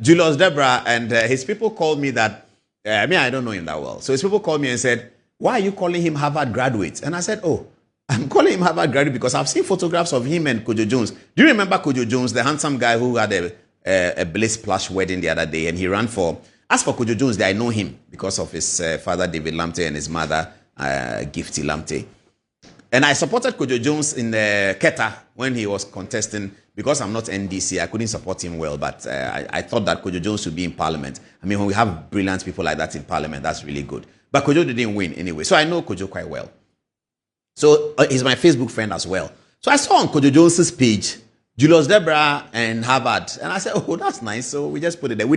Julius Debra and his people called me that, I don't know him that well. So his people called me and said, why are you calling him Harvard graduate? And I said, oh, I'm calling him Harvard graduate because I've seen photographs of him and Kojo Jones. Do you remember Kojo Jones, the handsome guy who had a Blaze Splash wedding the other day, and he ran for... As for Kojo Jones, I know him because of his father, David Lamptey, and his mother, Gifty Lamptey. And I supported Kojo Jones in Keta when he was contesting. Because I'm not NDC, I couldn't support him well, but I thought that Kojo Jones should be in Parliament. I mean, when we have brilliant people like that in Parliament, that's really good. But Kojo didn't win anyway, so I know Kojo quite well. So he's my Facebook friend as well. So I saw on Kojo Jones's page, Julius Debra and Harvard. And I said, oh, that's nice. So we just put it there. We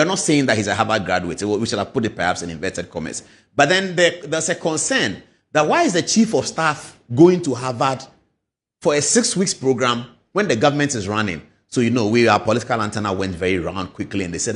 are not saying that he's a Harvard graduate. We should have put it perhaps in inverted commas. But then there's a concern that why is the chief of staff going to Harvard for a 6 weeks program when the government is running? So, our political antenna went very round quickly, and they said,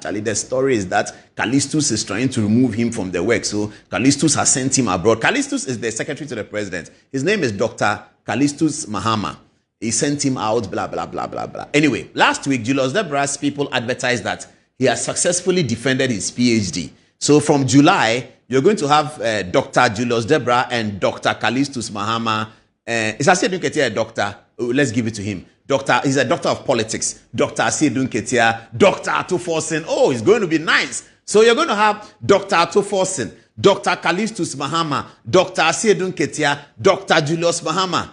Charlie, the story is that Callistus is trying to remove him from the work. So Callistus has sent him abroad. Callistus is the secretary to the president. His name is Dr. Callistus Mahama. He sent him out, blah, blah, blah, blah, blah. Anyway, last week, Julius Debra's people advertised that he has successfully defended his PhD. So from July, you're going to have Dr. Julius Debra and Dr. Callistus Mahama. It's Asiedun Ketia a doctor. Let's give it to him. He's a doctor of politics. Dr. Asiedun Ketia, Dr. Atuforsen. Oh, it's going to be nice. So you're going to have Dr. Atuforsen, Dr. Callistus Mahama, Dr. Asiedun Ketia, Dr. Julius Mahama.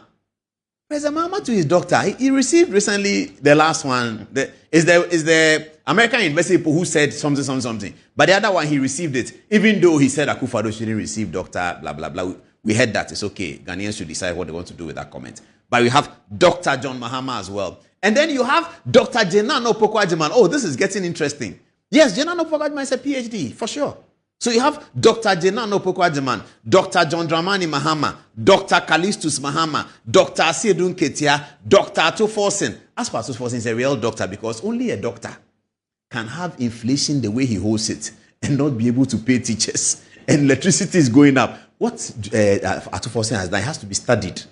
President Mahama to his doctor. He received recently the last one. Is the American university people who said something. But the other one, he received it. Even though he said Akufo-Addo shouldn't receive doctor, blah, blah, blah. We heard that. It's okay. Ghanaians should decide what they want to do with that comment. But we have Dr. John Mahama as well. And then you have Dr. Jenan Opoku-Agyeman. Oh, this is getting interesting. Yes, Jenan Opoku-Agyeman is a PhD, for sure. So you have Dr. Jenan Opoku-Agyeman, Dr. John Dramani Mahama, Dr. Callistus Mahama, Dr. Asiedun Ketia, Dr. Atuforsen. As for Atuforsen, is a real doctor because only a doctor can have inflation the way he holds it and not be able to pay teachers. And electricity is going up. What Atuforsen has done has to be studied.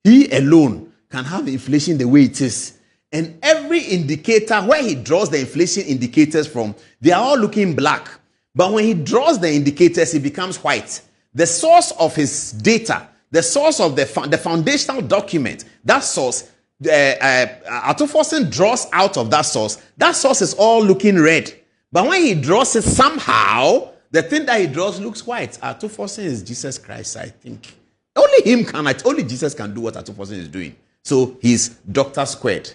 He alone can have inflation the way it is. And every indicator, where he draws the inflation indicators from, they are all looking black. But when he draws the indicators, it becomes white. The source of his data, the source of the foundational document, that source, Atuforsen draws out of that source is all looking red. But when he draws it somehow, the thing that he draws looks white. Atuforsen is Jesus Christ, I think. Only Jesus can do what Atuforsen is doing. So he's Dr. Squared.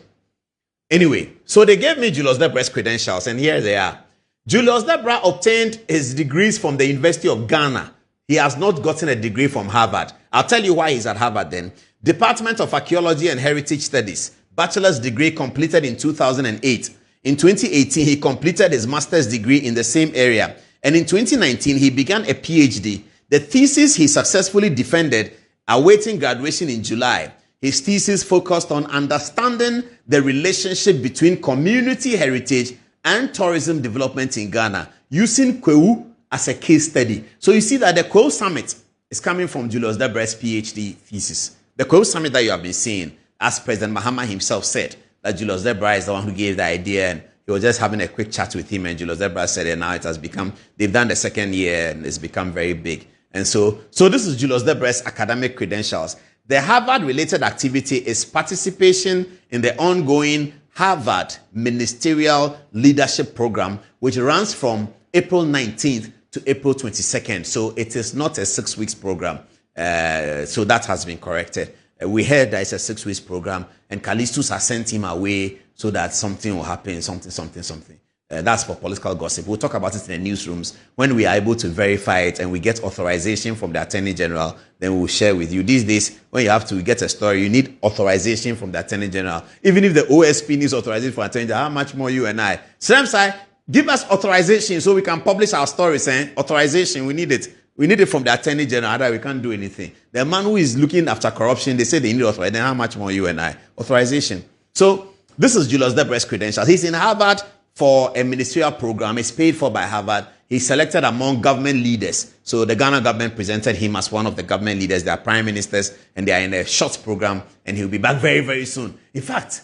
Anyway, so they gave me Julius Debra's credentials, and here they are. Julius Debra obtained his degrees from the University of Ghana. He has not gotten a degree from Harvard. I'll tell you why he's at Harvard then. Department of Archaeology and Heritage Studies. Bachelor's degree completed in 2008. In 2018, he completed his master's degree in the same area. And in 2019, he began a PhD. The thesis he successfully defended, awaiting graduation in July. His thesis focused on understanding the relationship between community heritage and tourism development in Ghana, using Kwewu as a case study. So you see that the Kwewu Summit is coming from Julius Debra's PhD thesis. The Kwewu Summit that you have been seeing, as President Mahama himself said, that Julius Debra is the one who gave the idea, and he was just having a quick chat with him, and Julius Debra said, and now it has become, they've done the second year, and it's become very big. And so this is Julius Debra's academic credentials. The Harvard-related activity is participation in the ongoing Harvard Ministerial Leadership Program, which runs from April 19th to April 22nd. So it is not a 6 weeks program. So that has been corrected. We heard that it's a 6 weeks program, and Callistus has sent him away so that something will happen, something. That's for political gossip. We'll talk about it in the newsrooms. When we are able to verify it and we get authorization from the Attorney General, then we'll share with you. These days, when you have to get a story, you need authorization from the Attorney General. Even if the OSP needs authorization from the Attorney General, how much more you and I? Slemsai, give us authorization so we can publish our stories. Authorization, we need it. We need it from the Attorney General, otherwise we can't do anything. The man who is looking after corruption, they say they need authorization. Then how much more you and I? Authorization. So this is Julius Debra's credentials. He's in Harvard for a ministerial program. It's paid for by Harvard. He's selected among government leaders. So the Ghana government presented him as one of the government leaders. They are prime ministers, and they are in a short program, and he'll be back very, very soon. In fact,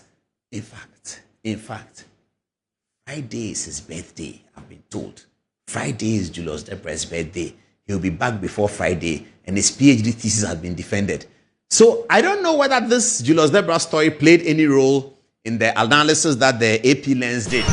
Friday is his birthday, I've been told. Friday is Julius Debra's birthday. He'll be back before Friday, and his PhD thesis has been defended. So I don't know whether this Julius Debra story played any role in the analysis that the AP Lens did.